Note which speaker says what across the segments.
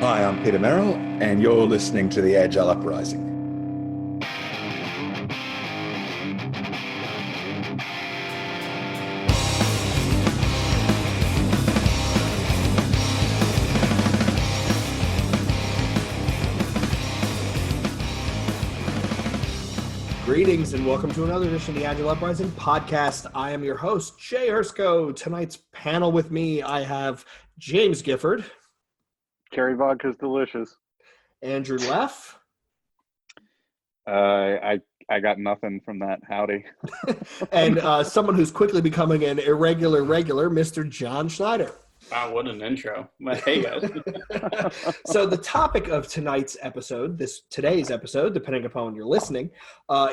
Speaker 1: Hi, I'm Peter Merrill, and you're listening to the Agile Uprising.
Speaker 2: Greetings and welcome to another edition of the Agile Uprising podcast. I am your host, Jay Hrcsko. Tonight's panel with me, I have James Gifford.
Speaker 3: Cherry vodka's delicious.
Speaker 2: Andrew Leff.
Speaker 3: I got nothing from that. Howdy.
Speaker 2: And someone who's quickly becoming an irregular regular, Mr. Jon Schneider.
Speaker 4: Wow, what an intro. Hey, guys.
Speaker 2: So the topic of today's episode, today's episode, depending upon when you're listening,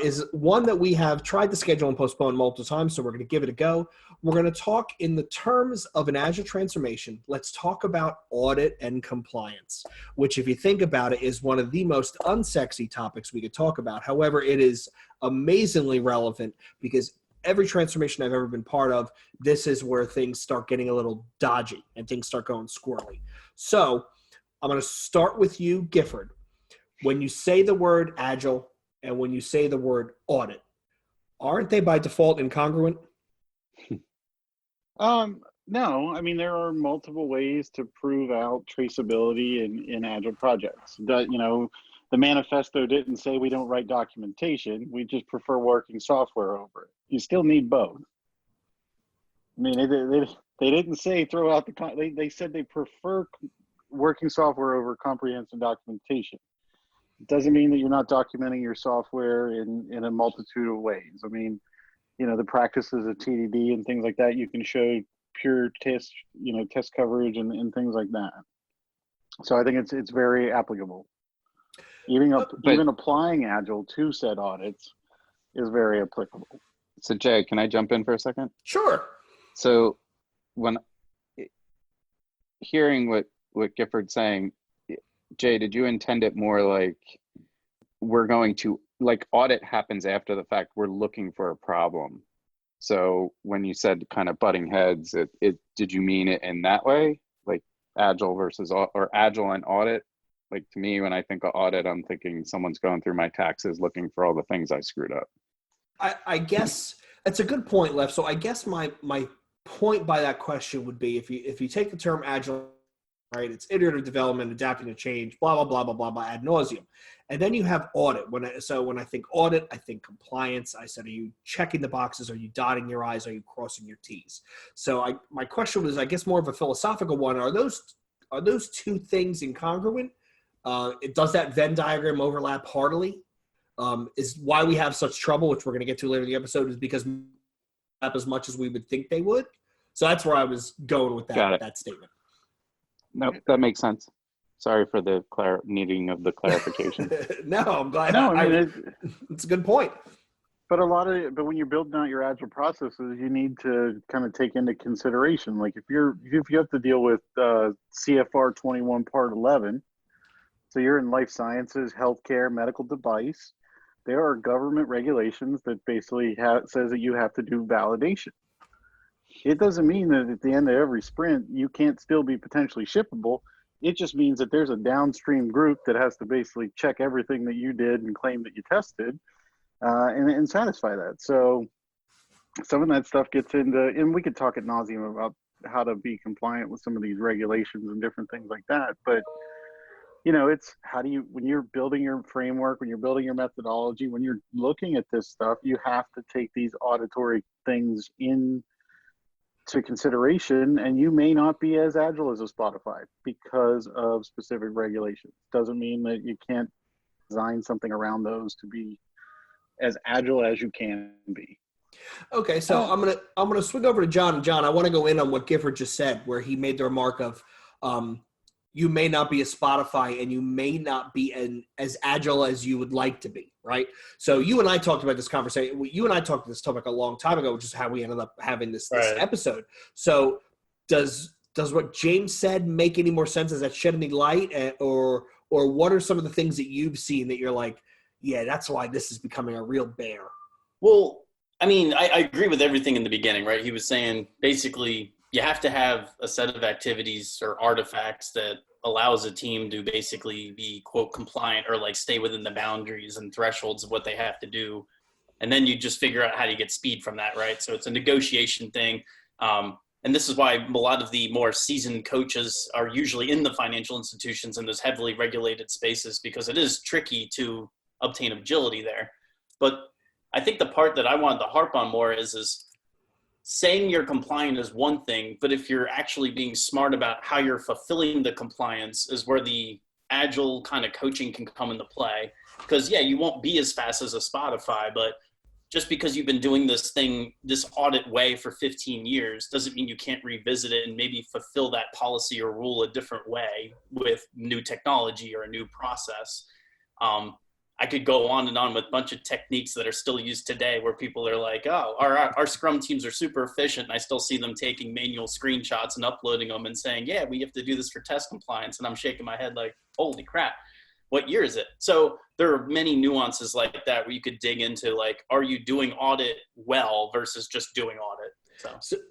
Speaker 2: is one that we have tried to schedule and postpone multiple times, so we're going to give it a go. We're going to talk in the terms of an Agile transformation. Let's talk about audit and compliance, which if you think about it is one of the most unsexy topics we could talk about. However, it is amazingly relevant because every transformation I've ever been part of, this is where things start getting a little dodgy and things start going squirrely. So I'm going to start with you, Gifford. When you say the word Agile and when you say the word audit, aren't they by default incongruent?
Speaker 3: No, I mean, there are multiple ways to prove out traceability in Agile projects. The manifesto didn't say we don't write documentation. We just prefer working software over it. You still need both. I mean, they didn't say throw out they said they prefer working software over comprehensive documentation. It doesn't mean that you're not documenting your software in a multitude of ways. I mean, the practices of TDD and things like that, you can show pure test coverage and things like that. So I think it's very applicable. Even applying Agile to said audits is very applicable.
Speaker 5: So Jay, can I jump in for a second?
Speaker 2: Sure.
Speaker 5: So when hearing what Gifford's saying, Jay, did you intend it more like we're going to, like audit happens after the fact, we're looking for a problem. So when you said kind of butting heads, did you mean it in that way? Like Agile versus, or Agile and audit? Like to me, when I think of audit, I'm thinking someone's going through my taxes looking for all the things I screwed up.
Speaker 2: I guess that's a good point, Leff. So I guess my point by that question would be if you take the term Agile, right, it's iterative development, adapting to change, blah, blah, blah, blah, blah, blah, ad nauseum. And then you have audit. When I think audit, I think compliance. I said, are you checking the boxes? Are you dotting your I's? Are you crossing your T's? So my question was, I guess, more of a philosophical one. Are those two things incongruent? Does that Venn diagram overlap heartily? Is why we have such trouble, which we're going to get to later in the episode, is because not as much as we would think they would. So that's where I was going with that statement.
Speaker 5: Nope, that makes sense. Sorry for the needing of the clarification.
Speaker 2: No, I'm glad.
Speaker 3: No,
Speaker 2: it's a good point.
Speaker 3: But when you're building out your Agile processes, you need to kind of take into consideration, like if you have to deal with CFR 21 Part 11. So you're in life sciences, healthcare, medical device. There are government regulations that basically says that you have to do validation. It doesn't mean that at the end of every sprint, you can't still be potentially shippable. It just means that there's a downstream group that has to basically check everything that you did and claim that you tested and satisfy that. So some of that stuff gets into, and we could talk ad nauseum about how to be compliant with some of these regulations and different things like that. But it's when you're building your framework, when you're building your methodology, when you're looking at this stuff, you have to take these auditory things into consideration, and you may not be as agile as a Spotify because of specific regulations. Doesn't mean that you can't design something around those to be as agile as you can be.
Speaker 2: Okay, so I'm gonna swing over to Jon. Jon, I want to go in on what Gifford just said, where he made the remark of you may not be a Spotify and you may not be as agile as you would like to be, right? So you and I talked about this conversation. You and I talked about this topic a long time ago, which is how we ended up having this episode. So does what James said make any more sense? Does that shed any light? Or what are some of the things that you've seen that you're like, yeah, that's why this is becoming a real bear?
Speaker 4: Well, I mean, I agree with everything in the beginning, right? He was saying basically you have to have a set of activities or artifacts that allows a team to basically be quote compliant or like stay within the boundaries and thresholds of what they have to do. And then you just figure out how to get speed from that, right? So it's a negotiation thing. And this is why a lot of the more seasoned coaches are usually in the financial institutions in those heavily regulated spaces, because it is tricky to obtain agility there. But I think the part that I wanted to harp on more is saying you're compliant is one thing, but if you're actually being smart about how you're fulfilling the compliance is where the agile kind of coaching can come into play. Because yeah, you won't be as fast as a Spotify, but just because you've been doing this thing, this audit way for 15 years, doesn't mean you can't revisit it and maybe fulfill that policy or rule a different way with new technology or a new process. I could go on and on with a bunch of techniques that are still used today where people are like, oh, our Scrum teams are super efficient. And I still see them taking manual screenshots and uploading them and saying, yeah, we have to do this for test compliance. And I'm shaking my head like, holy crap. What year is it? So there are many nuances like that where you could dig into, like, are you doing audit well versus just doing audit?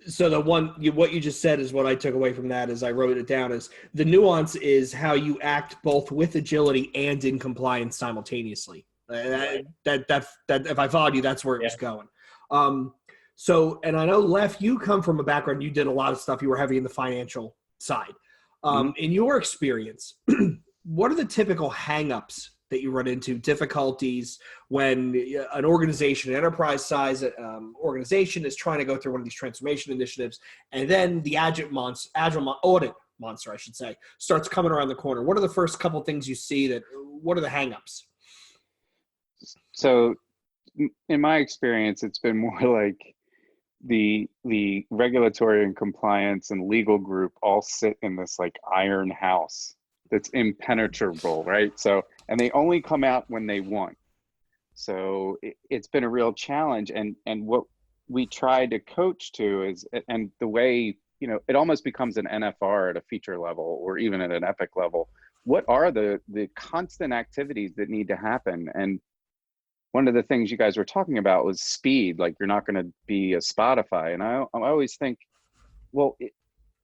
Speaker 2: So the what you just said is what I took away from that, as I wrote it down, is the nuance is how you act both with agility and in compliance simultaneously.
Speaker 4: Right.
Speaker 2: That if I followed you, that's where it was going. So, and I know, Leff, you come from a background, you did a lot of stuff. You were heavy in the financial side. In your experience, what are the typical hangups that you run into, difficulties when an organization, an enterprise size organization is trying to go through one of these transformation initiatives, and then the agile audit monster, I should say, starts coming around the corner? What are the first couple things you see what are the hangups?
Speaker 5: So in my experience, it's been more like the regulatory and compliance and legal group all sit in this like iron house that's impenetrable, right? So, and they only come out when they want. So it's been a real challenge. And what we try to coach to is, and the way, it almost becomes an NFR at a feature level or even at an epic level. What are the constant activities that need to happen? And one of the things you guys were talking about was speed. Like, you're not going to be a Spotify. And I always think, well,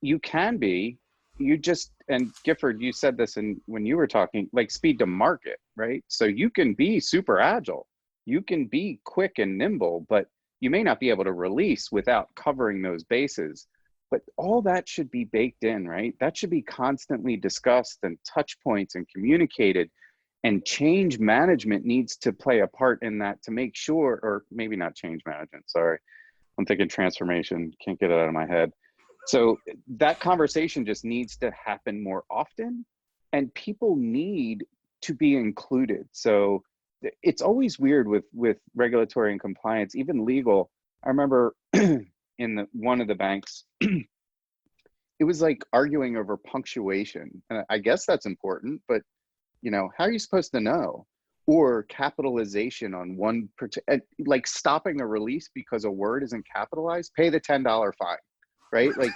Speaker 5: you can be. You just, and Gifford, you said this when you were talking, like speed to market, right? So you can be super agile, you can be quick and nimble, but you may not be able to release without covering those bases. But all that should be baked in, right? That should be constantly discussed and touch points and communicated, and change management needs to play a part in that to make sure, or maybe not change management, sorry. I'm thinking transformation, can't get it out of my head. So that conversation just needs to happen more often, and people need to be included. So it's always weird with regulatory and compliance, even legal. I remember in one of the banks, it was like arguing over punctuation. And I guess that's important, but how are you supposed to know? Or capitalization on one particular, like stopping a release because a word isn't capitalized, pay the $10 fine. Right? Like,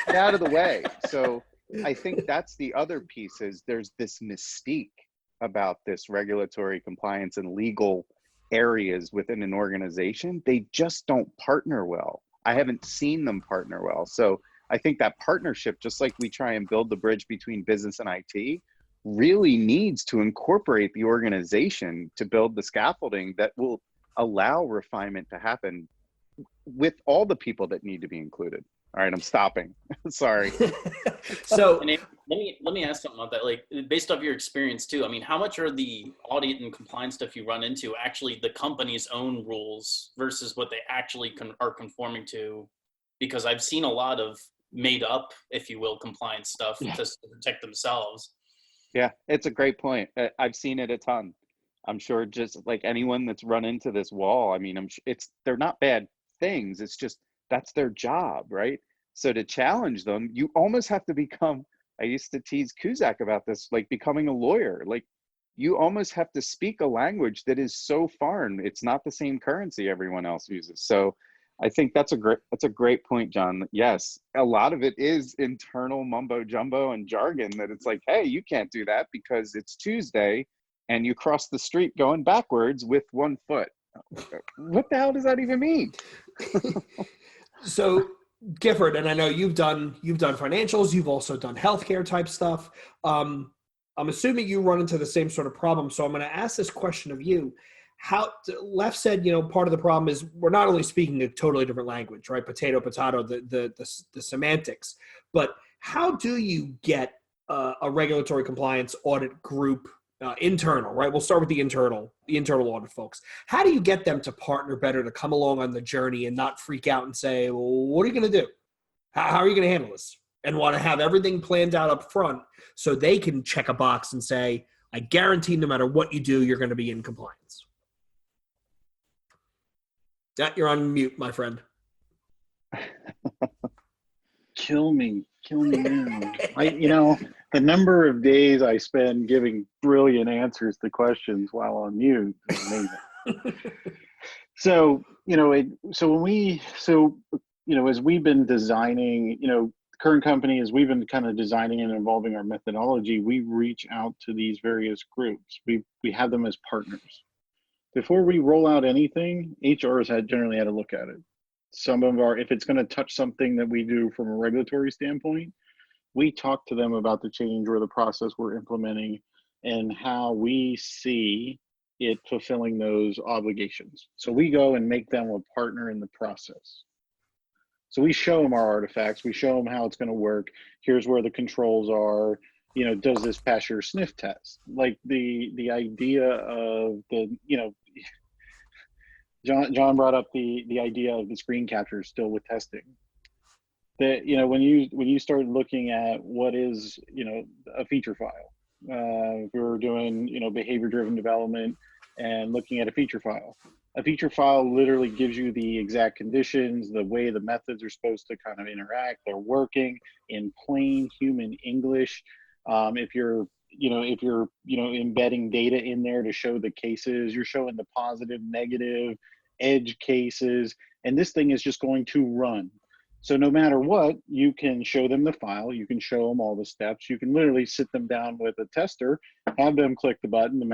Speaker 5: get out of the way. So I think that's the other piece, is there's this mystique about this regulatory compliance and legal areas within an organization. They just don't partner well. I haven't seen them partner well. So I think that partnership, just like we try and build the bridge between business and IT, really needs to incorporate the organization to build the scaffolding that will allow refinement to happen with all the people that need to be included. All right, I'm stopping. Sorry.
Speaker 2: So
Speaker 4: let me ask something about that. Like, based off your experience too, I mean, how much are the audit and compliance stuff you run into actually the company's own rules versus what they actually are conforming to? Because I've seen a lot of made up, if you will, compliance stuff to protect themselves.
Speaker 5: Yeah, it's a great point. I've seen it a ton. I'm sure, just like anyone that's run into this wall, I mean, they're not bad things. It's just, that's their job, right? So to challenge them, you almost have to become, I used to tease Cusack about this, like becoming a lawyer. Like, you almost have to speak a language that is so foreign. It's not the same currency everyone else uses. So I think that's a great point, John. Yes, a lot of it is internal mumbo jumbo and jargon that it's like, hey, you can't do that because it's Tuesday and you cross the street going backwards with one foot. What the hell does that even mean?
Speaker 2: So Gifford, and I know you've done financials, you've also done healthcare type stuff. I'm assuming you run into the same sort of problem. So I'm going to ask this question of you. How Leff said, part of the problem is we're not only speaking a totally different language, right? Potato, the semantics. But how do you get a regulatory compliance audit group internal, right? We'll start with the internal audit folks. How do you get them to partner better, to come along on the journey and not freak out and say, well, what are you going to do? How are you going to handle this? And want to have everything planned out up front so they can check a box and say, I guarantee no matter what you do, you're going to be in compliance. Yeah, you're on mute, my friend.
Speaker 3: Kill me now. The number of days I spend giving brilliant answers to questions while on mute is amazing. As we've been designing, current company, as we've been kind of designing and evolving our methodology, we reach out to these various groups. We have them as partners. Before we roll out anything, HR has generally had to look at it. If it's going to touch something that we do from a regulatory standpoint, we talk to them about the change or the process we're implementing and how we see it fulfilling those obligations. So we go and make them a partner in the process. So we show them our artifacts, we show them how it's going to work. Here's where the controls are. Does this pass your sniff test? Like the idea of John brought up the idea of the screen capture still with testing. That when you start looking at what is a feature file, if we were doing behavior-driven development and looking at a feature file literally gives you the exact conditions, the way the methods are supposed to kind of interact. They're working in plain human English. If you're embedding data in there to show the cases, you're showing the positive, negative, edge cases, and this thing is just going to run. So no matter what, you can show them the file, you can show them all the steps, you can literally sit them down with a tester, have them click the button, the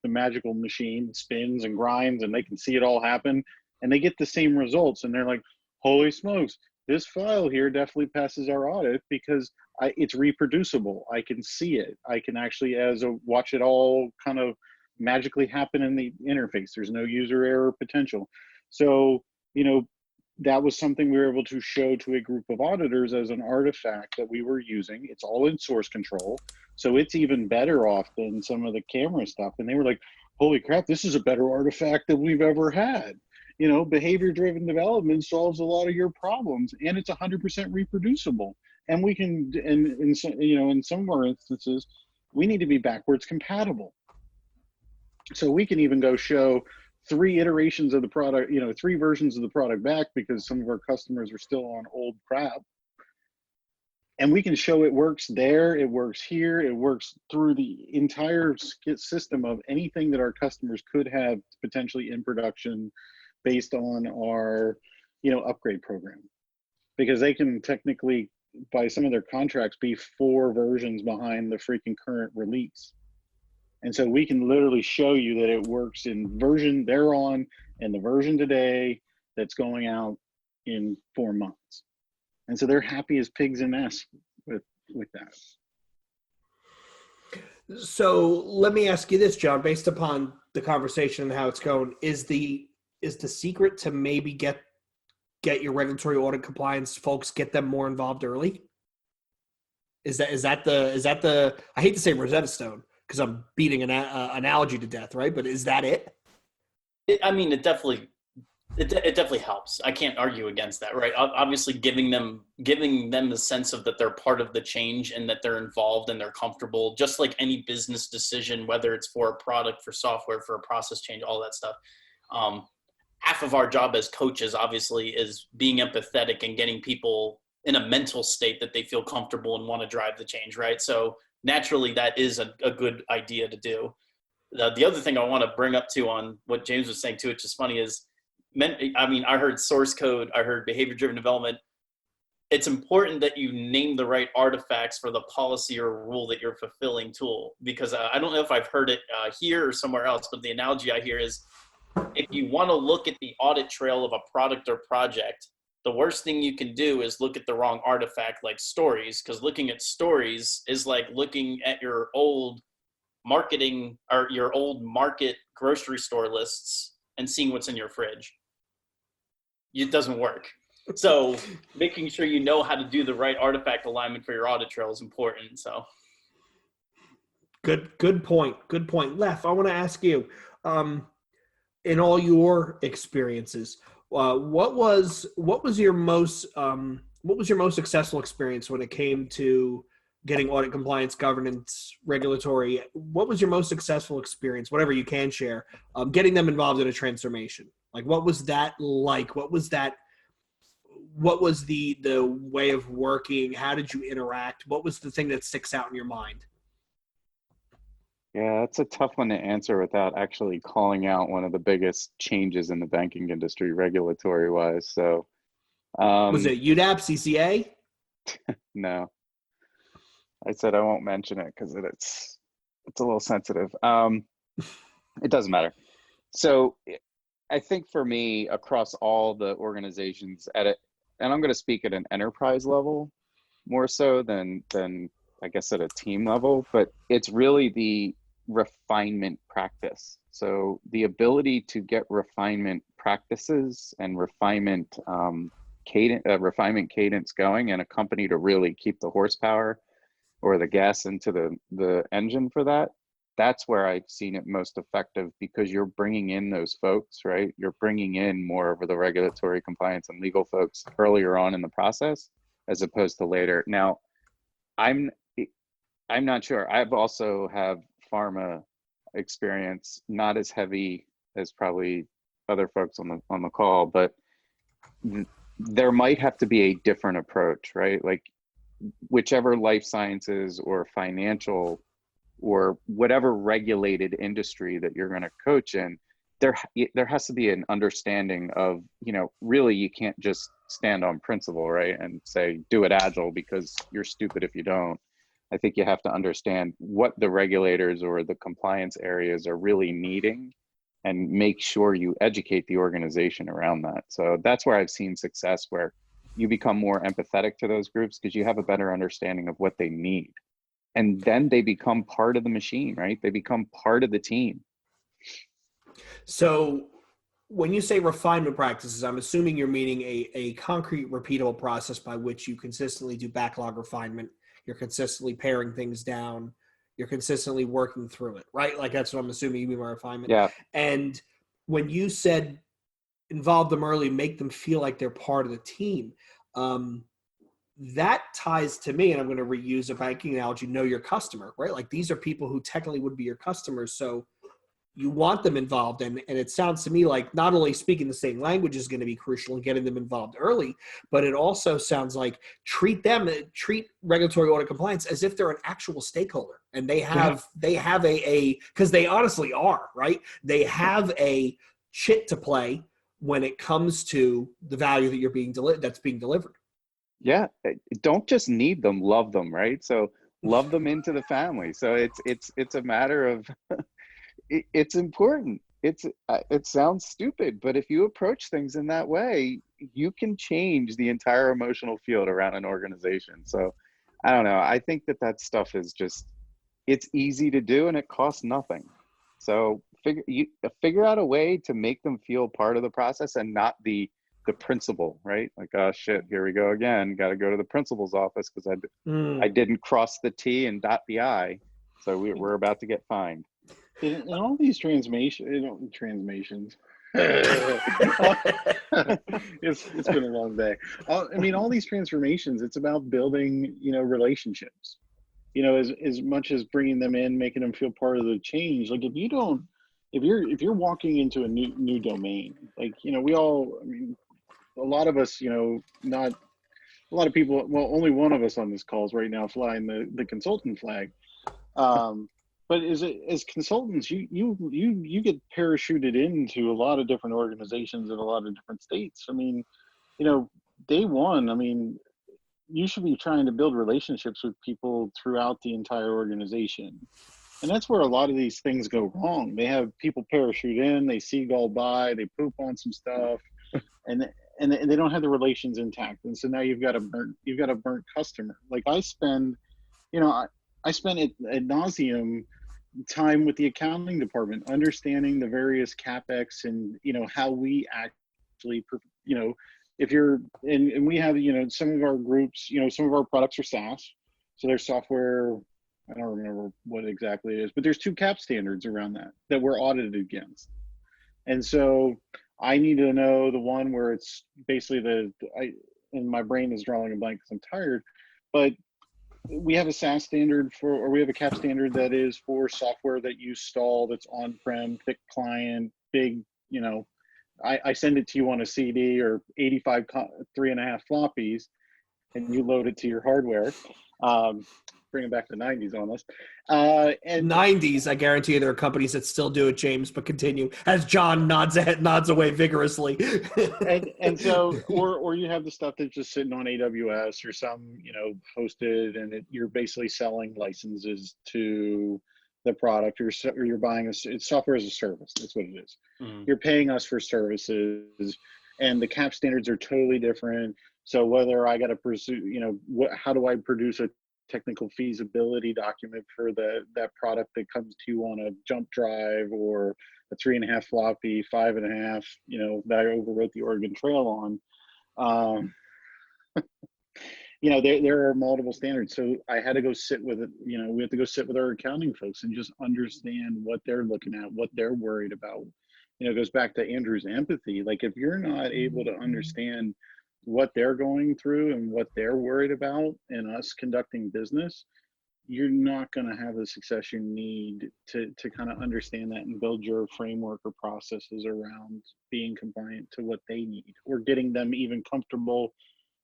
Speaker 3: magical machine spins and grinds, and they can see it all happen, and they get the same results, and they're like, holy smokes, this file here definitely passes our audit because it's reproducible. I can see it. I can actually watch it all kind of magically happen in the interface. There's no user error potential. So, that was something we were able to show to a group of auditors as an artifact that we were using. It's all in source control. So it's even better off than some of the camera stuff. And they were like, holy crap, this is a better artifact than we've ever had. Behavior-driven development solves a lot of your problems, and it's 100% reproducible. And we can, in some of our instances, we need to be backwards compatible. So we can even go show 3 iterations of the product, 3 versions of the product back because some of our customers are still on old crap. And we can show it works there, it works here, it works through the entire system of anything that our customers could have potentially in production based on our, upgrade program. Because they can technically, by some of their contracts, be 4 versions behind the freaking current release. And so we can literally show you that it works in version they're on and the version today that's going out in 4 months. And so they're happy as pigs in mess with that.
Speaker 2: So let me ask you this, John, based upon the conversation and how it's going, is the secret to maybe get your regulatory audit compliance folks, get them more involved early? Is that the I hate to say Rosetta Stone, because I'm beating an analogy to death, right? But is that it?
Speaker 4: It definitely helps. I can't argue against that, right? Obviously, giving them the sense of that they're part of the change and that they're involved and they're comfortable, just like any business decision, whether it's for a product, for software, for a process change, all that stuff. Half of our job as coaches, obviously, is being empathetic and getting people in a mental state that they feel comfortable and want to drive the change, right? So naturally, that is a good idea to do. The other thing I want to bring up too on what James was saying too, which is funny, is I heard source code, I heard behavior-driven development. It's important that you name the right artifacts for the policy or rule that you're fulfilling tool, because I don't know if I've heard it here or somewhere else, but the analogy I hear is if you want to look at the audit trail of a product or project, the worst thing you can do is look at the wrong artifact like stories, because looking at stories is like looking at your old marketing or your old market grocery store lists and seeing what's in your fridge. It doesn't work. So making sure you know how to do the right artifact alignment for your audit trail is important. So
Speaker 2: Good point. Leff, I want to ask you, in all your experiences, what was your most successful experience when it came to getting audit, compliance, governance, regulatory? What was your most successful experience, whatever you can share, getting them involved in a transformation? Like, what was that like? What was the way of working? How did you interact? What was the thing that sticks out in your mind?
Speaker 5: Yeah, it's a tough one to answer without actually calling out one of the biggest changes in the banking industry regulatory wise. So,
Speaker 2: Was it UDAP, CCA?
Speaker 5: no, I said I won't mention it because it's a little sensitive. It doesn't matter. So I think for me, across all the organizations and I'm going to speak at an enterprise level more so than I guess at a team level, but it's really the refinement practice. So the ability to get refinement practices and refinement cadence going, and a company to really keep the horsepower or the gas into the engine for that. That's where I've seen it most effective, because you're bringing in those folks, right? You're bringing in more of the regulatory compliance and legal folks earlier on in the process as opposed to later. Now, I'm not sure. I've also have pharma experience, not as heavy as probably other folks on the call, but there might have to be a different approach, right? Like whichever life sciences or financial or whatever regulated industry that you're going to coach in, there has to be an understanding of, really you can't just stand on principle, right? And say, do it agile because you're stupid if you don't. I think you have to understand what the regulators or the compliance areas are really needing and make sure you educate the organization around that. So that's where I've seen success, where you become more empathetic to those groups because you have a better understanding of what they need. And then they become part of the machine, right? They become part of the team.
Speaker 2: So when you say refinement practices, I'm assuming you're meaning a concrete, repeatable process by which you consistently do backlog refinement. You're consistently paring things down. You're consistently working through it, right? Like that's what I'm assuming you mean by refinement.
Speaker 5: Yeah.
Speaker 2: And when you said involve them early, make them feel like they're part of the team, that ties to me, and I'm going to reuse a banking analogy, know your customer, right? Like these are people who technically would be your customers. So you want them involved. And it sounds to me like not only speaking the same language is going to be crucial in getting them involved early, but it also sounds like treat regulatory audit compliance as if they're an actual stakeholder. And they have because they honestly are, right? They have a chit to play when it comes to the value that that's being delivered.
Speaker 5: Yeah, don't just need them, love them, right? So love them into the family. So it's a matter of it's important. It sounds stupid, but if you approach things in that way, you can change the entire emotional field around an organization. So I don't know. I think that stuff is just, it's easy to do and it costs nothing. So figure out a way to make them feel part of the process and not the principal, right? Like, oh shit, here we go again. Got to go to the principal's office because I didn't cross the T and dot the I. So we're about to get fined.
Speaker 3: In all these transmissions, it's been a long day. I mean, all these transformations, it's about building, relationships. As much as bringing them in, making them feel part of the change. Like if you're walking into a new domain, like a lot of us, not a lot of people. Well, only one of us on this call is right now flying the consultant flag. But as consultants, you get parachuted into a lot of different organizations in a lot of different states. I mean, day one, you should be trying to build relationships with people throughout the entire organization. And that's where a lot of these things go wrong. They have people parachute in, they seagull by, they poop on some stuff. And they don't have the relations intact. And so now you've got a burnt customer. Like I spend ad nauseum time with the accounting department, understanding the various CapEx and, how we actually, if you're, and we have, some of our groups, some of our products are SaaS. So there's software, I don't remember what exactly it is, but there's 2 CAP standards around that we're audited against. And so I need to know the one where it's basically and my brain is drawing a blank because I'm tired, but we have a SaaS standard or we have a CAP standard that is for software that you install that's on-prem, thick client, big, I send it to you on a CD or 85 3.5 floppies, and you load it to your hardware. Bringing back the 90s on us. And
Speaker 2: 90s, I guarantee you there are companies that still do it, James, but continue as John nods away vigorously.
Speaker 3: and so, or you have the stuff that's just sitting on AWS or some, hosted, and you're basically selling licenses to the product, or you're buying it's software as a service. That's what it is. Mm. You're paying us for services, and the CAP standards are totally different. So whether I got to pursue, how do I produce a technical feasibility document for that product that comes to you on a jump drive or a 3.5 floppy, 5.5, that I overwrote the Oregon Trail on. There are multiple standards. So I had to go sit with it. We have to go sit with our accounting folks and just understand what they're looking at, what they're worried about. It goes back to Andrew's empathy. Like if you're not able to understand what they're going through and what they're worried about in us conducting business, you're not going to have the success you need to kind of understand that and build your framework or processes around being compliant to what they need, or getting them even comfortable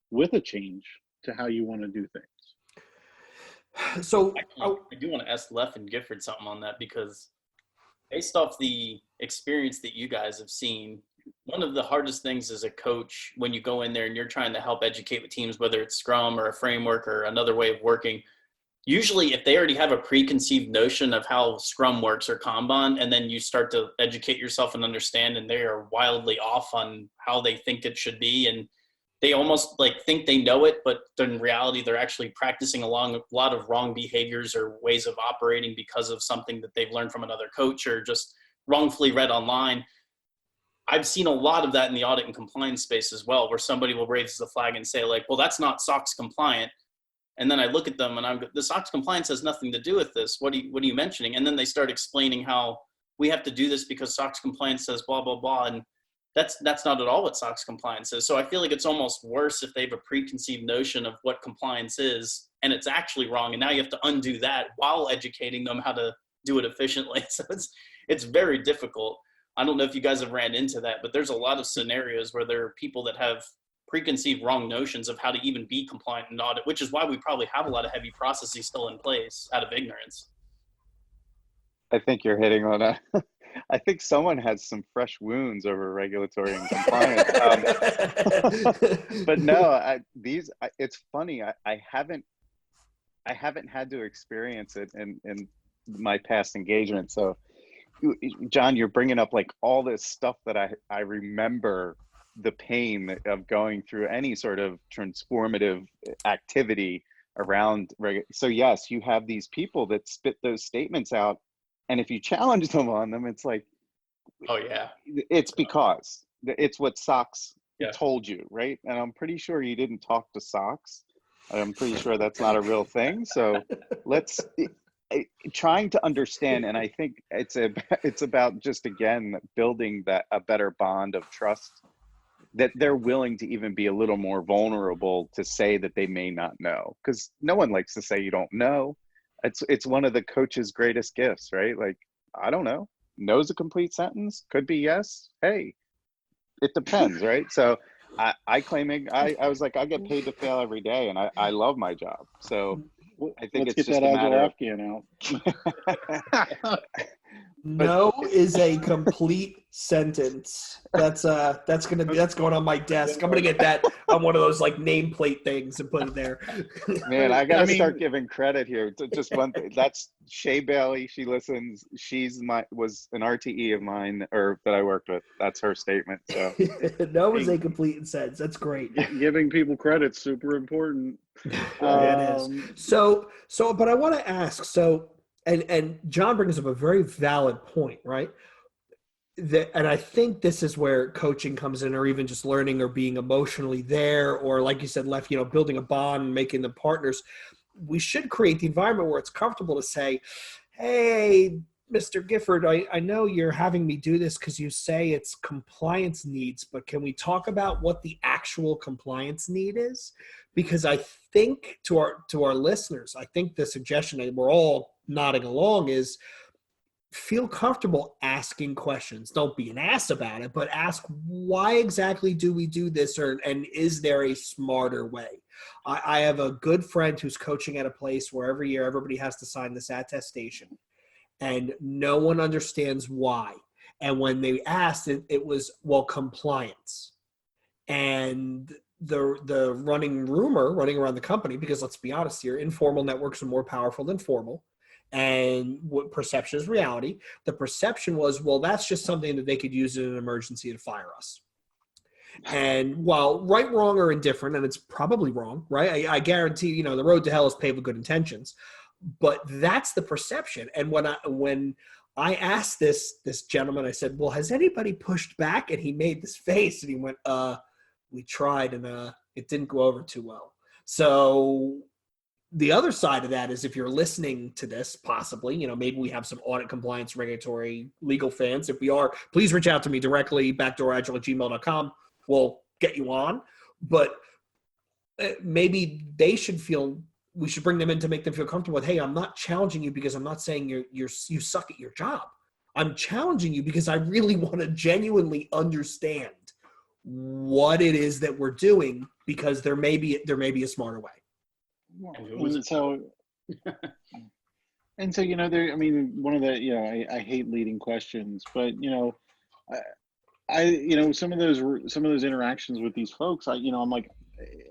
Speaker 3: with a change to how you want to do things.
Speaker 2: So
Speaker 4: I do want to ask Leff and Gifford something on that, because based off the experience that you guys have seen, one of the hardest things as a coach when you go in there and you're trying to help educate with teams, whether it's Scrum or a framework or another way of working, usually if they already have a preconceived notion of how Scrum works or Kanban, and then you start to educate yourself and understand, and they are wildly off on how they think it should be, and they almost like think they know it, but in reality they're actually practicing along a lot of wrong behaviors or ways of operating because of something that they've learned from another coach or just wrongfully read online. I've seen a lot of that in the audit and compliance space as well, where somebody will raise the flag and say like, well, that's not SOX compliant. And then I look at them and the SOX compliance has nothing to do with this. What are you mentioning? And then they start explaining how we have to do this because SOX compliance says blah, blah, blah. And that's not at all what SOX compliance is. So I feel like it's almost worse if they have a preconceived notion of what compliance is and it's actually wrong. And now you have to undo that while educating them how to do it efficiently. So it's very difficult. I don't know if you guys have ran into that, but there's a lot of scenarios where there are people that have preconceived wrong notions of how to even be compliant in audit, which is why we probably have a lot of heavy processes still in place out of ignorance.
Speaker 5: I think you're hitting on a, I think someone has some fresh wounds over regulatory and compliance. But no, it's funny. I haven't had to experience it in my past engagement. So John, you're bringing up like all this stuff that I remember the pain of going through any sort of transformative activity around. So yes, you have these people that spit those statements out, and if you challenge them on them, it's like,
Speaker 4: oh yeah,
Speaker 5: it's because it's what SOX told you, right? And I'm pretty sure you didn't talk to SOX. I'm pretty sure that's not a real thing. So let's trying to understand, and I think it's about just again building a better bond of trust, that they're willing to even be a little more vulnerable to say that they may not know, because no one likes to say you don't know. It's one of the coach's greatest gifts, right? Like, I don't know. Knows a complete sentence, could be yes. Hey, it depends, right? So I was like, I get paid to fail every day, and I love my job. So I think
Speaker 3: let's
Speaker 5: it's
Speaker 3: get
Speaker 5: just
Speaker 3: that
Speaker 5: a matter
Speaker 3: Agile Afghan out.
Speaker 2: No is a complete sentence. That's going on my desk. I'm gonna get that on one of those like nameplate things and put it there.
Speaker 5: Man, I gotta
Speaker 3: I mean-
Speaker 5: start giving credit here. Just one thing. That's Shay Bailey. She listens. Was an RTE of mine, or that I worked with. That's her statement. So
Speaker 2: No is a complete sentence. That's great.
Speaker 3: Giving people credit's super important.
Speaker 2: It is. So, but I want to ask. So, and John brings up a very valid point, right? And I think this is where coaching comes in, or even just learning or being emotionally there, or like you said, Leff, building a bond, making them partners. We should create the environment where it's comfortable to say, hey, Mr. Gifford, I know you're having me do this because you say it's compliance needs, but can we talk about what the actual compliance need is? Because I think to our listeners, I think the suggestion that we're all nodding along is feel comfortable asking questions. Don't be an ass about it, but ask why exactly do we do this, and is there a smarter way? I have a good friend who's coaching at a place where every year everybody has to sign this attestation, and no one understands why. And when they asked it was, well, compliance. And the running rumor running around the company, because let's be honest here, informal networks are more powerful than formal. And what perception is reality. The perception was, well, that's just something that they could use in an emergency to fire us. And while right, wrong, or indifferent, and it's probably wrong, right? I guarantee, the road to hell is paved with good intentions. But that's the perception. And when I asked this gentleman, I said, well, has anybody pushed back? And he made this face and he went, we tried and it didn't go over too well. So the other side of that is, if you're listening to this, possibly, maybe we have some audit, compliance, regulatory, legal fans. If we are, please reach out to me directly, backdooragile@gmail.com. We'll get you on. But maybe we should bring them in to make them feel comfortable with, hey, I'm not challenging you because I'm not saying you suck at your job. I'm challenging you because I really want to genuinely understand what it is that we're doing, because there may be a smarter way.
Speaker 3: And so, one of the, I hate leading questions, but I some of those interactions with these folks, I'm like,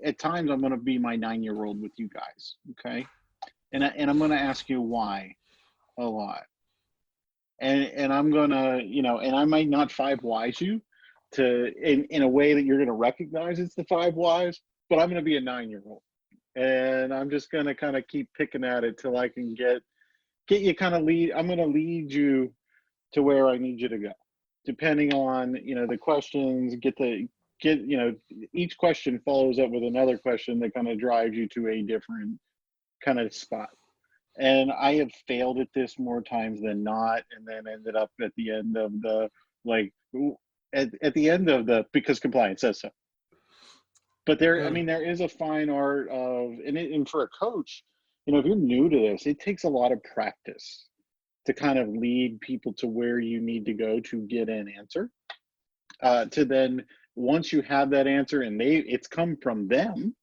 Speaker 3: at times I'm going to be my 9-year-old with you guys, okay, and I'm going to ask you why a lot, and I'm going to, and I might not 5 whys you to in a way that you're going to recognize it's the 5 whys, but I'm going to be a 9-year-old. And I'm just going to kind of keep picking at it till I can get you kind of I'm going to lead you to where I need you to go, depending on, the questions, each question follows up with another question that kind of drives you to a different kind of spot. And I have failed at this more times than not. And then ended up at the end of because compliance says so. But there is a fine art of, and for a coach, if you're new to this, it takes a lot of practice to kind of lead people to where you need to go to get an answer. To then, once you have that answer and it's come from them,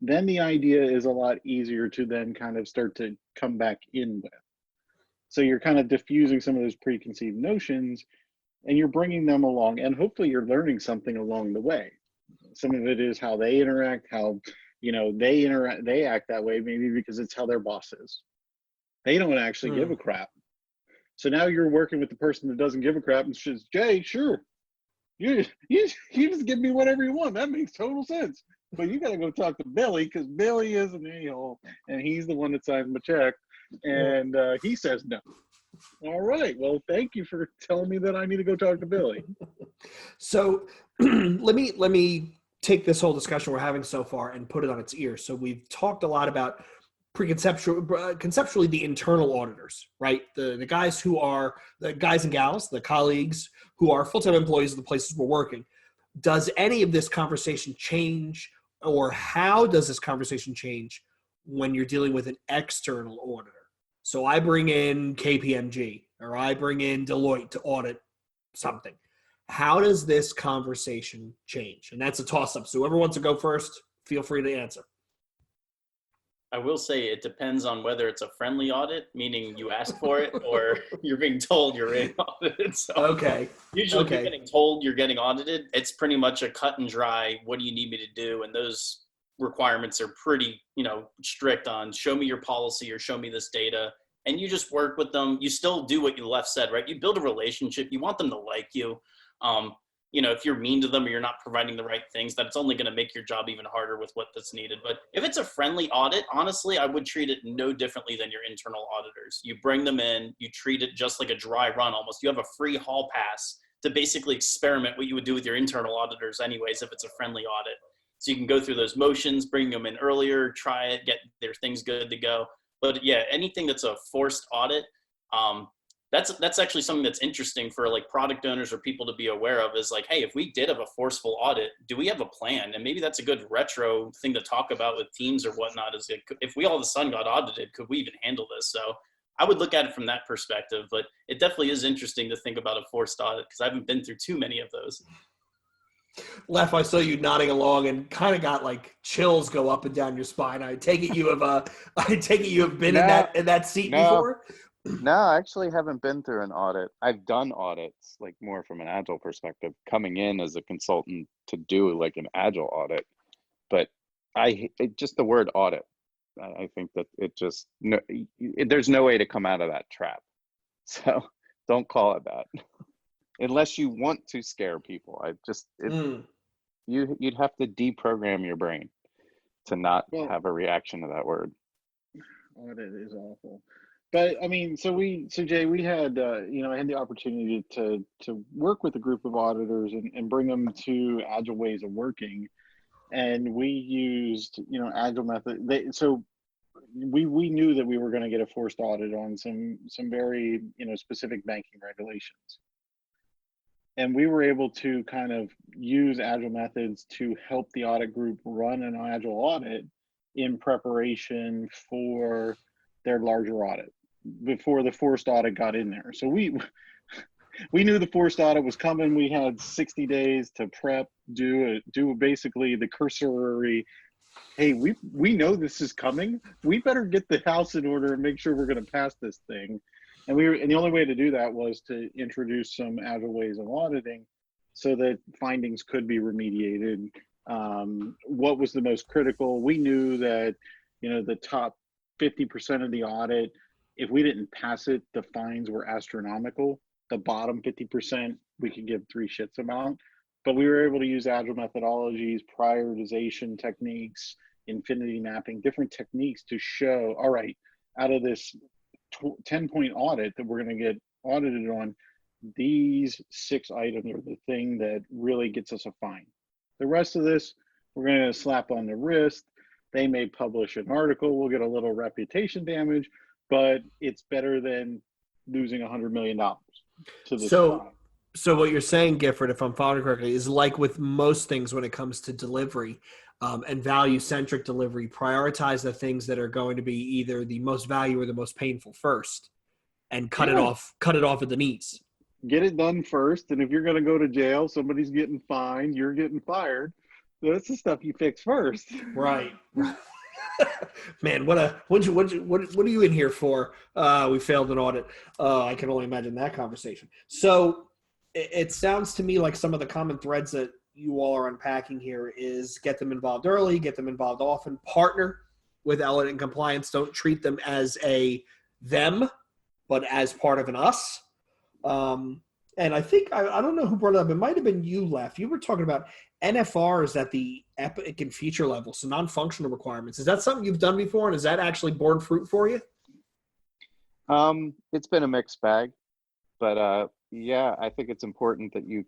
Speaker 3: then the idea is a lot easier to then kind of start to come back in with. So you're kind of diffusing some of those preconceived notions, and you're bringing them along, and hopefully you're learning something along the way. Some of it is how they interact, how, they act that way, maybe because it's how their boss is. They don't actually give a crap. So now you're working with the person that doesn't give a crap and says, Jay, sure, you just give me whatever you want. That makes total sense. But you got to go talk to Billy, because Billy is an a-hole, and he's the one that signs my check, and he says no. All right. Well, thank you for telling me that I need to go talk to Billy.
Speaker 2: So let me take this whole discussion we're having so far and put it on its ear. So we've talked a lot about conceptually the internal auditors, right? The guys who are the guys and gals, the colleagues who are full-time employees of the places we're working. Does any of this conversation change, or how does this conversation change when you're dealing with an external auditor? So I bring in KPMG or I bring in Deloitte to audit something. How does this conversation change? And that's a toss-up. So whoever wants to go first, feel free to answer.
Speaker 4: I will say it depends on whether it's a friendly audit, meaning you ask for it, or you're being told you're being audited. So
Speaker 2: Okay.
Speaker 4: usually if you're getting told you're getting audited, it's pretty much a cut and dry, what do you need me to do? And those requirements are pretty, strict on show me your policy or show me this data. And you just work with them. You still do what you left said, right? You build a relationship. You want them to like you. If you're mean to them or you're not providing the right things, that's only going to make your job even harder with what that's needed. But if it's a friendly audit, honestly, I would treat it no differently than your internal auditors. You bring them in, you treat it just like a dry run almost. You have a free hall pass to basically experiment what you would do with your internal auditors anyways if it's a friendly audit. So you can go through those motions, bring them in earlier, try it, get their things good to go. But yeah, anything that's a forced audit, that's actually something that's interesting for like product owners or people to be aware of is like, hey, if we did have a forceful audit, do we have a plan? And maybe that's a good retro thing to talk about with teams or whatnot is if we all of a sudden got audited, could we even handle this? So I would look at it from that perspective, but it definitely is interesting to think about a forced audit because I haven't been through too many of those.
Speaker 2: Leff, I saw you nodding along and kind of got like chills go up and down your spine. I take it you have been in that seat before.
Speaker 5: No, I actually haven't been through an audit. I've done audits, like more from an Agile perspective, coming in as a consultant to do like an Agile audit. But just the word audit, I think that there's no way to come out of that trap. So don't call it that. Unless you want to scare people. You'd have to deprogram your brain to not have a reaction to that word.
Speaker 3: Audit is awful. But I mean, so Jay, we had, I had the opportunity to work with a group of auditors and bring them to Agile ways of working. And we used, Agile method. So we knew that we were going to get a forced audit on some very, specific banking regulations. And we were able to kind of use Agile methods to help the audit group run an Agile audit in preparation for their larger audit before the forced audit got in there. So we knew the forced audit was coming. We had 60 days to prep, do basically the cursory, hey, we know this is coming. We better get the house in order and make sure we're going to pass this thing. And the only way to do that was to introduce some Agile ways of auditing so that findings could be remediated. What was the most critical? We knew that, the top 50% of the audit, if we didn't pass it, the fines were astronomical. The bottom 50%, we could give three shits about. But we were able to use Agile methodologies, prioritization techniques, infinity mapping, different techniques to show, all right, out of this 10-point audit that we're going to get audited on, these 6 items are the thing that really gets us a fine. The rest of this, we're going to slap on the wrist. They may publish an article. We'll get a little reputation damage, but it's better than losing $100 million to this fine.
Speaker 2: So what you're saying, Gifford, if I'm following correctly, is like with most things when it comes to delivery and value-centric delivery, prioritize the things that are going to be either the most value or the most painful first, and cut it off at the knees.
Speaker 3: Get it done first, and if you're going to go to jail, somebody's getting fined, you're getting fired. That's the stuff you fix first.
Speaker 2: Right. Man, what are you in here for? We failed an audit. I can only imagine that conversation. So it sounds to me like some of the common threads that you all are unpacking here is get them involved early, get them involved often, partner with Audit and Compliance. Don't treat them as a them, but as part of an us. And I think, I don't know who brought it up. It might have been you, Leff. You were talking about NFRs at the epic and feature level, so non-functional requirements. Is that something you've done before, and is that actually borne fruit for you?
Speaker 5: It's been a mixed bag, but yeah, I think it's important that you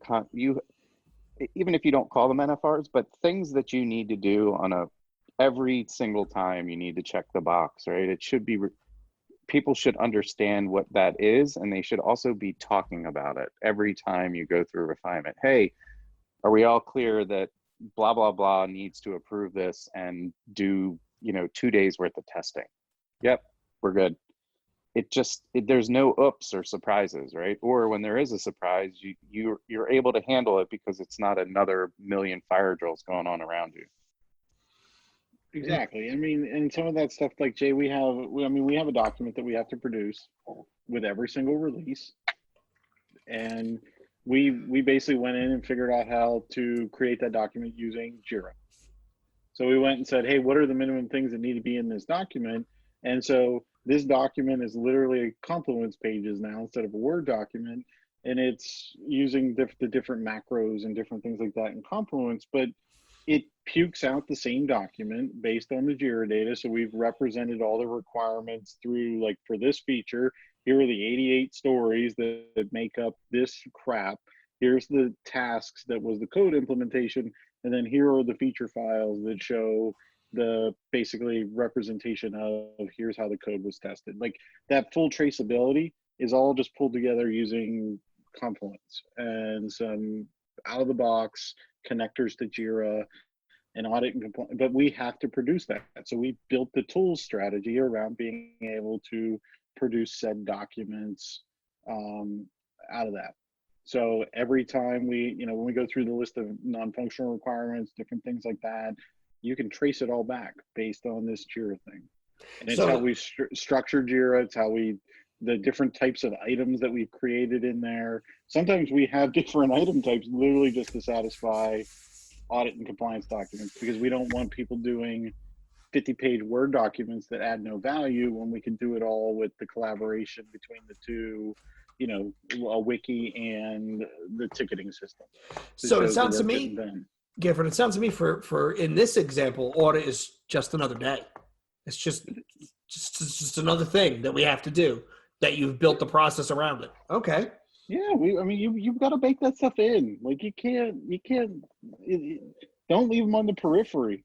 Speaker 5: even if you don't call them NFRs, but things that you need to do on every single time you need to check the box, right? It should be, people should understand what that is, and they should also be talking about it every time you go through refinement. Hey, are we all clear that blah, blah, blah needs to approve this and do, 2 days worth of testing? Yep, we're good. There's no oops or surprises, right? Or when there is a surprise, you're able to handle it because it's not another million fire drills going on around you.
Speaker 3: Exactly. I mean, and some of that stuff, like Jay, we have a document that we have to produce with every single release, and we basically went in and figured out how to create that document using Jira. So we went and said, hey, what are the minimum things that need to be in this document? And so this document is literally Confluence pages now instead of a Word document, and it's using the different macros and different things like that in Confluence, but it pukes out the same document based on the Jira data. So we've represented all the requirements through, like, for this feature, here are the 88 stories that make up this crap. Here's the tasks that was the code implementation. And then here are the feature files that show the basically representation of here's how the code was tested. Like, that full traceability is all just pulled together using Confluence and some out of the box connectors to Jira and Audit and Compliance. But we have to produce that. So we built the tools strategy around being able to produce said documents out of that. So every time when we go through the list of non-functional requirements, different things like that, you can trace it all back based on this Jira thing. And it's how we structured Jira. It's how the different types of items that we've created in there. Sometimes we have different item types literally just to satisfy audit and compliance documents, because we don't want people doing 50-page Word documents that add no value when we can do it all with the collaboration between the two, a wiki and the ticketing system.
Speaker 2: So it sounds to me, Gifford, it sounds to me for in this example, audit is just another day. It's just another thing that we have to do, that you've built the process around it. Okay.
Speaker 3: Yeah, you've got to bake that stuff in. Like, you can't don't leave them on the periphery.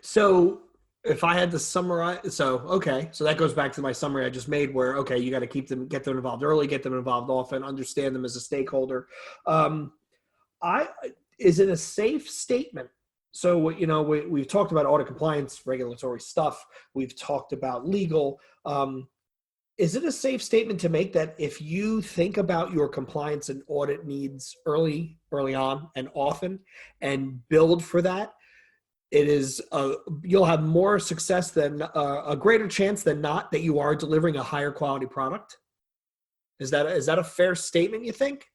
Speaker 2: So if I had to summarize, so that goes back to my summary I just made, where, okay, you got to get them involved early, get them involved often, understand them as a stakeholder. Is it a safe statement? So, we've talked about audit, compliance, regulatory stuff. We've talked about legal. Is it a safe statement to make that if you think about your compliance and audit needs early on and often, and build for that, it is you'll have more success than a greater chance than not that you are delivering a higher quality product? Is that a fair statement, you think?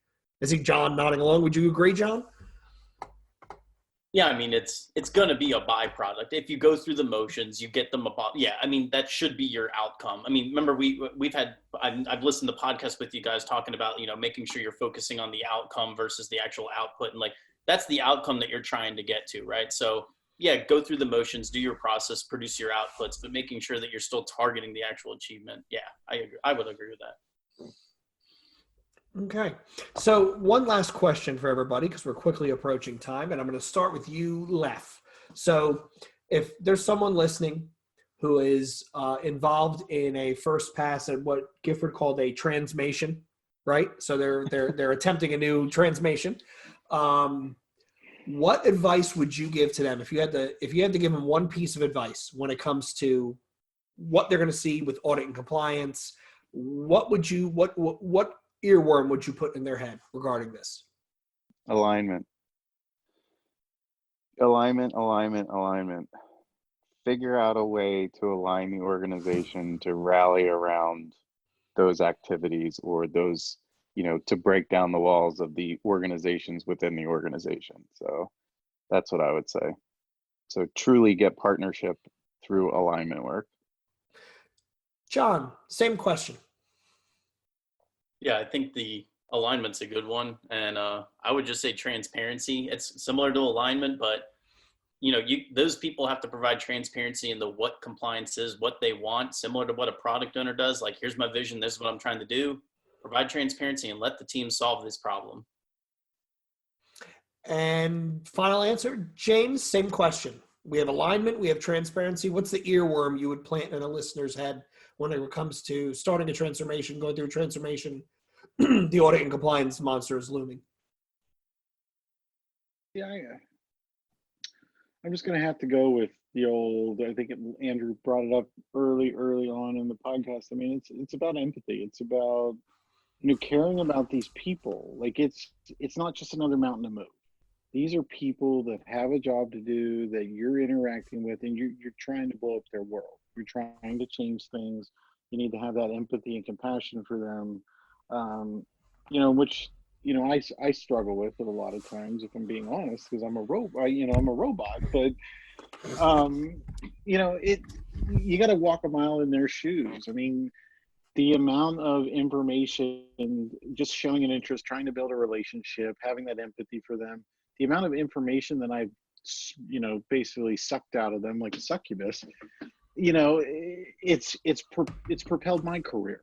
Speaker 2: I see John nodding along. Would you agree, John?
Speaker 4: Yeah, I mean, it's going to be a byproduct. If you go through the motions, you get them about, yeah, I mean, that should be your outcome. I mean, remember, I've listened to podcasts with you guys talking about, making sure you're focusing on the outcome versus the actual output. And, like, that's the outcome that you're trying to get to, right? So, yeah, go through the motions, do your process, produce your outputs, but making sure that you're still targeting the actual achievement. Yeah, I agree. I would agree with that.
Speaker 2: Okay. So one last question for everybody, because we're quickly approaching time, and I'm going to start with you, Leff. So if there's someone listening who is involved in a first pass at what Gifford called a transmation, right? So they're attempting a new transmation. What advice would you give to them if you had to give them one piece of advice when it comes to what they're going to see with audit and compliance? What earworm would you put in their head regarding this?
Speaker 5: Alignment. Figure out a way to align the organization to rally around those activities, or those, to break down the walls of the organizations within the organization. So that's what I would say. So truly get partnership through alignment work.
Speaker 2: John, same question.
Speaker 4: Yeah, I think the alignment's a good one. And I would just say transparency. It's similar to alignment, but those people have to provide transparency into what compliance is, what they want, similar to what a product owner does. Like, here's my vision, this is what I'm trying to do. Provide transparency and let the team solve this problem.
Speaker 2: And final answer, James, same question. We have alignment, we have transparency. What's the earworm you would plant in a listener's head when it comes to starting a transformation, going through a transformation? The audit and compliance monster is looming.
Speaker 3: Yeah, I'm just going to have to go with the old, I think Andrew brought it up early on in the podcast. I mean, it's about empathy. It's about, caring about these people. Like, it's not just another mountain to move. These are people that have a job to do, that you're interacting with, and you're trying to blow up their world. You're trying to change things. You need to have that empathy and compassion for them, which I struggle with it a lot of times, if I'm being honest, because I'm a robot. I'm a robot, but you got to walk a mile in their shoes. I mean, the amount of information, just showing an interest, trying to build a relationship, having that empathy for them, the amount of information that I've, basically sucked out of them like a succubus, it's propelled my career.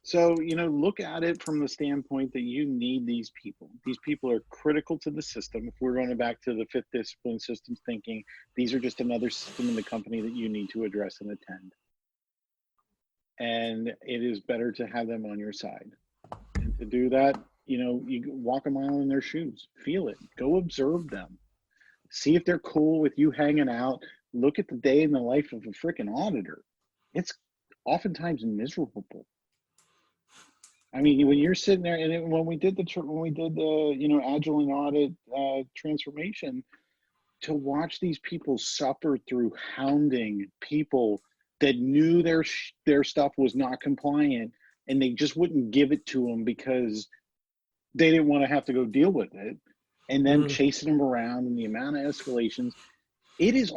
Speaker 3: So, look at it from the standpoint that you need these people. These people are critical to the system. If we're going back to the fifth discipline systems thinking, these are just another system in the company that you need to address and attend. And it is better to have them on your side. And to do that, you walk a mile in their shoes, feel it, go observe them, see if they're cool with you hanging out. Look at the day in the life of a freaking auditor. It's oftentimes miserable. I mean, when you're sitting there, and when we did the Agile and audit transformation, to watch these people suffer through hounding people that knew their stuff was not compliant, and they just wouldn't give it to them because they didn't want to have to go deal with it, and then chasing them around, and the amount of escalations. It is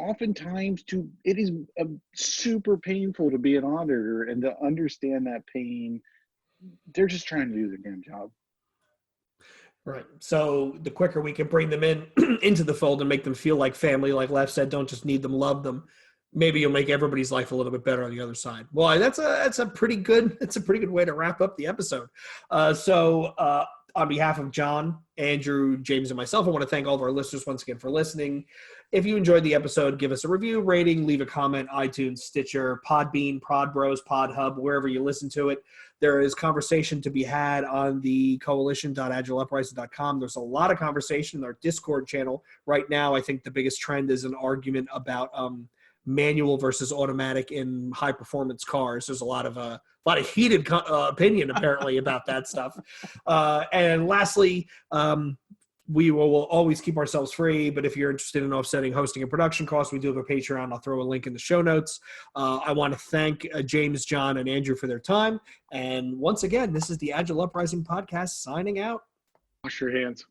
Speaker 3: super painful to be an auditor and to understand that pain. They're just trying to do their damn job.
Speaker 2: Right. So the quicker we can bring them into the fold and make them feel like family, like Leff said, don't just need them, love them. Maybe you'll make everybody's life a little bit better on the other side. Well, that's a pretty good way to wrap up the episode. On behalf of Jon, Andrew, James, and myself, I want to thank all of our listeners once again for listening. If you enjoyed the episode, give us a review, rating, leave a comment, iTunes, Stitcher, Podbean, Podbros, Podhub, wherever you listen to it. There is conversation to be had on the coalition.agileuprising.com. There's a lot of conversation in our Discord channel. Right now, I think the biggest trend is an argument about manual versus automatic in high performance cars. There's a lot of heated opinion apparently about that stuff. And lastly, we will always keep ourselves free, but if you're interested in offsetting hosting and production costs, we do have a Patreon. I'll throw a link in the show notes. I want to thank James, Jon, and Andrew for their time. And once again, this is the Agile Uprising podcast signing out.
Speaker 3: Wash your hands.